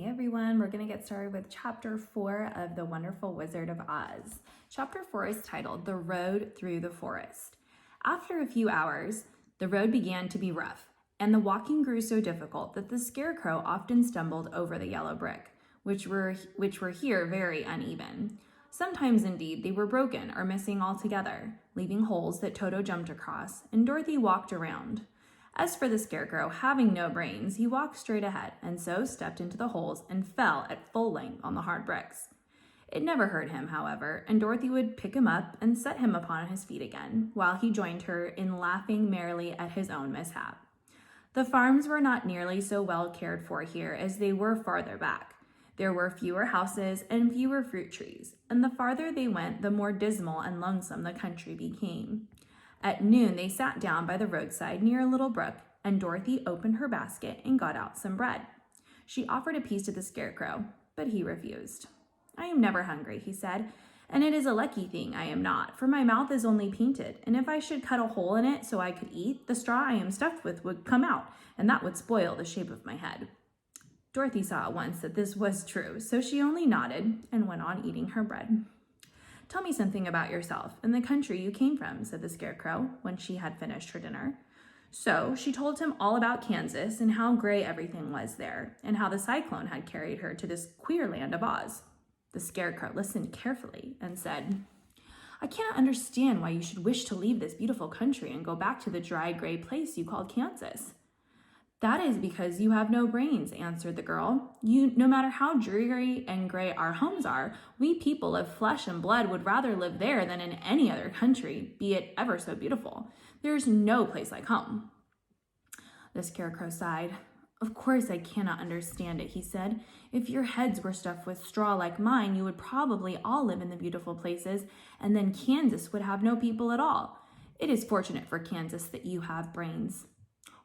everyone. We're going to get started with Chapter 4 of The Wonderful Wizard of Oz. Chapter 4 is titled The Road Through the Forest. After a few hours, the road began to be rough, and the walking grew so difficult that the Scarecrow often stumbled over the yellow brick, which were here very uneven. Sometimes, indeed, they were broken or missing altogether, leaving holes that Toto jumped across, and Dorothy walked around. As for the Scarecrow, having no brains, he walked straight ahead, and so stepped into the holes and fell at full length on the hard bricks. It never hurt him, however, and Dorothy would pick him up and set him upon his feet again, while he joined her in laughing merrily at his own mishap. The farms were not nearly so well cared for here as they were farther back. There were fewer houses and fewer fruit trees, and the farther they went, the more dismal and lonesome the country became. At noon, they sat down by the roadside near a little brook, and Dorothy opened her basket and got out some bread. She offered a piece to the Scarecrow, but he refused. "I am never hungry," he said, "and it is a lucky thing I am not, for my mouth is only painted, and if I should cut a hole in it so I could eat, the straw I am stuffed with would come out, and that would spoil the shape of my head." Dorothy saw at once that this was true, so she only nodded and went on eating her bread. "Tell me something about yourself and the country you came from," said the Scarecrow when she had finished her dinner. So she told him all about Kansas and how gray everything was there, and how the cyclone had carried her to this queer land of Oz. The Scarecrow listened carefully and said, "I cannot understand why you should wish to leave this beautiful country and go back to the dry, gray place you call Kansas." "That is because you have no brains," answered the girl. No matter how dreary and gray our homes are, we people of flesh and blood would rather live there than in any other country, be it ever so beautiful. There is no place like home." The Scarecrow sighed. "Of course I cannot understand it," he said. "If your heads were stuffed with straw like mine, you would probably all live in the beautiful places, and then Kansas would have no people at all. It is fortunate for Kansas that you have brains."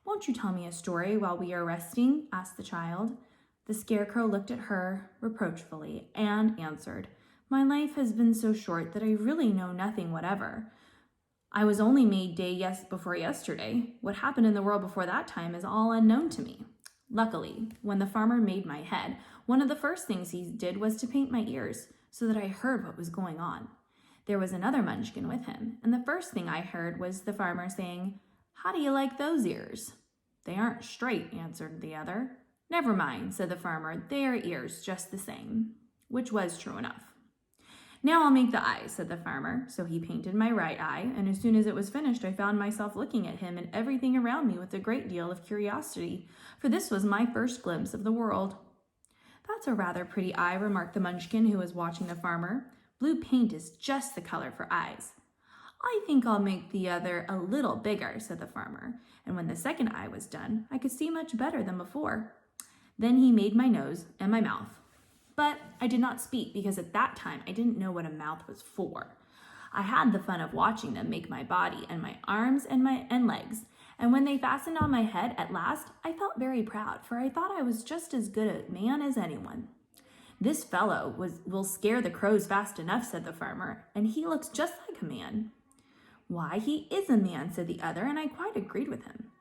"Won't you tell me a story while we are resting?" asked the child. The Scarecrow looked at her reproachfully and answered, "My life has been so short that I really know nothing whatever. I was only made day before yesterday. What happened in the world before that time is all unknown to me. Luckily, when the farmer made my head, one of the first things he did was to paint my ears so that I heard what was going on. There was another Munchkin with him, and the first thing I heard was the farmer saying, 'How do you like those ears?' 'They aren't straight,' answered the other. 'Never mind,' said the farmer, 'they are ears just the same,' which was true enough. 'Now I'll make the eyes,' said the farmer. So he painted my right eye, and as soon as it was finished, I found myself looking at him and everything around me with a great deal of curiosity, for this was my first glimpse of the world." "That's a rather pretty eye," remarked the Munchkin who was watching the farmer. "Blue paint is just the color for eyes." "I think I'll make the other a little bigger," said the farmer, and when the second eye was done, I could see much better than before. Then he made my nose and my mouth. But I did not speak because at that time I didn't know what a mouth was for. I had the fun of watching them make my body and my arms and legs, and when they fastened on my head at last, I felt very proud, for I thought I was just as good a man as anyone. "This fellow will scare the crows fast enough," said the farmer, "and he looks just like a man." "Why, he is a man," said the other, and I quite agreed with him.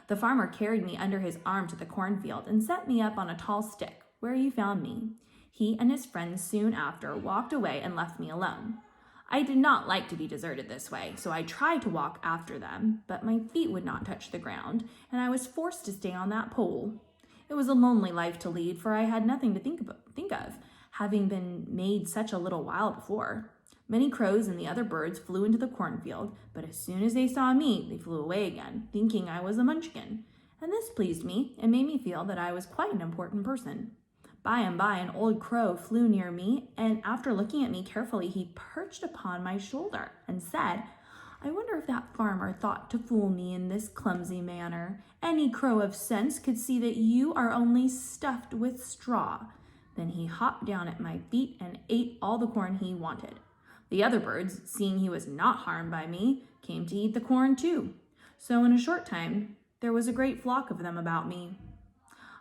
The farmer carried me under his arm to the cornfield and set me up on a tall stick, where you found me. He and his friends soon after walked away and left me alone. I did not like to be deserted this way, so I tried to walk after them, but my feet would not touch the ground, and I was forced to stay on that pole. It was a lonely life to lead, for I had nothing to think of, having been made such a little while before. Many crows and the other birds flew into the cornfield, but as soon as they saw me, they flew away again, thinking I was a Munchkin, and this pleased me and made me feel that I was quite an important person. By and by, an old crow flew near me, and after looking at me carefully, he perched upon my shoulder and said, "I wonder if that farmer thought to fool me in this clumsy manner. Any crow of sense could see that you are only stuffed with straw." Then he hopped down at my feet and ate all the corn he wanted. The other birds, seeing he was not harmed by me, came to eat the corn too. So in a short time, there was a great flock of them about me.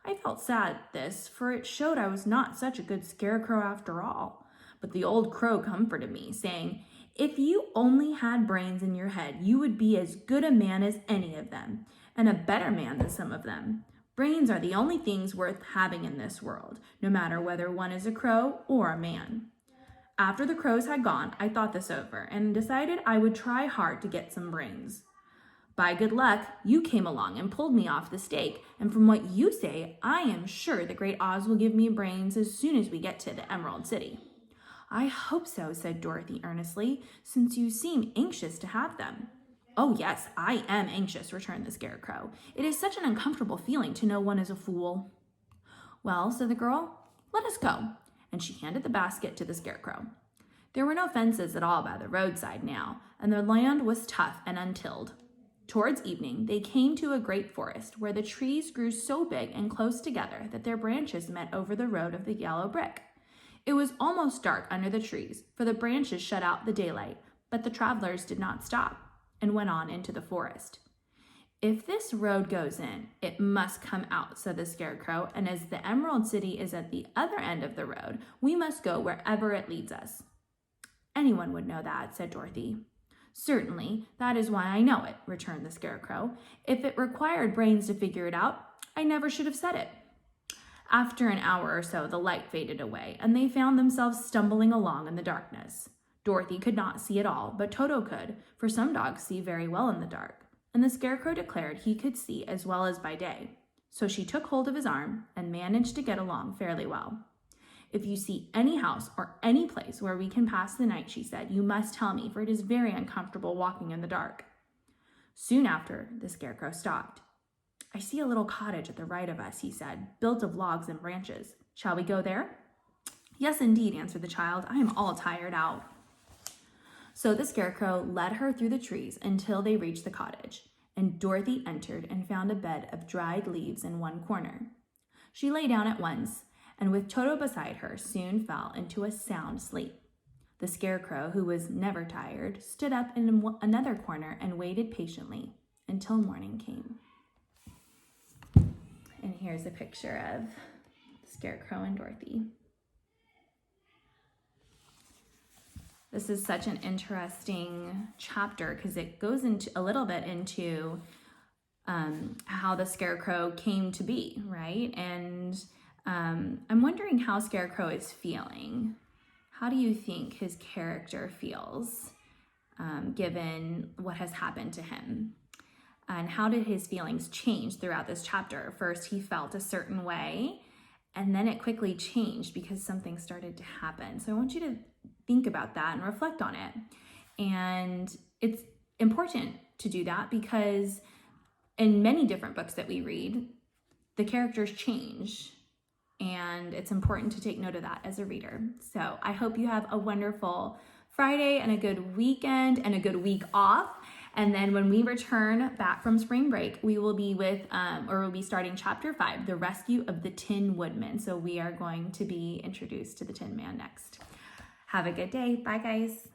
I felt sad at this, for it showed I was not such a good Scarecrow after all. But the old crow comforted me, saying, "If you only had brains in your head, you would be as good a man as any of them, and a better man than some of them. Brains are the only things worth having in this world, no matter whether one is a crow or a man. After the crows had gone, I thought this over and decided I would try hard to get some brains. By good luck, you came along and pulled me off the stake, and from what you say, I am sure the Great Oz will give me brains as soon as we get to the Emerald City. I hope so, said Dorothy earnestly, since you seem anxious to have them. Oh yes, I am anxious, returned the Scarecrow. It is such an uncomfortable feeling to know one is a fool. Well, said the girl, let us go, and she handed the basket to the Scarecrow. There were no fences at all by the roadside now, and the land was tough and untilled. Towards evening, they came to a great forest where the trees grew so big and close together that their branches met over the road of the yellow brick. It was almost dark under the trees, for the branches shut out the daylight, but the travelers did not stop and went on into the forest. If this road goes in, it must come out, said the Scarecrow, and as the Emerald City is at the other end of the road, we must go wherever it leads us. Anyone would know that, said Dorothy. Certainly, that is why I know it, returned the Scarecrow. If it required brains to figure it out, I never should have said it. After an hour or so, the light faded away, and they found themselves stumbling along in the darkness. Dorothy could not see at all, but Toto could, for some dogs see very well in the dark, and the Scarecrow declared he could see as well as by day. So she took hold of his arm and managed to get along fairly well. If you see any house or any place where we can pass the night, she said, you must tell me, for it is very uncomfortable walking in the dark. Soon after, the Scarecrow stopped. I see a little cottage at the right of us, he said, built of logs and branches. Shall we go there? Yes, indeed, answered the child. I am all tired out. So the Scarecrow led her through the trees until they reached the cottage, and Dorothy entered and found a bed of dried leaves in one corner. She lay down at once, and with Toto beside her, soon fell into a sound sleep. The Scarecrow, who was never tired, stood up in another corner and waited patiently until morning came. And here's a picture of the Scarecrow and Dorothy. This is such an interesting chapter because it goes into a little bit into how the Scarecrow came to be, right? And I'm wondering how Scarecrow is feeling. How do you think his character feels given what has happened to him? And how did his feelings change throughout this chapter? First, he felt a certain way, and then it quickly changed because something started to happen. So I want you to think about that and reflect on it. And it's important to do that because in many different books that we read, the characters change. And it's important to take note of that as a reader. So I hope you have a wonderful Friday and a good weekend and a good week off. And then when we return back from spring break, we will be we'll be starting chapter 5, The Rescue of the Tin Woodman. So we are going to be introduced to the Tin Man next. Have a good day. Bye, guys.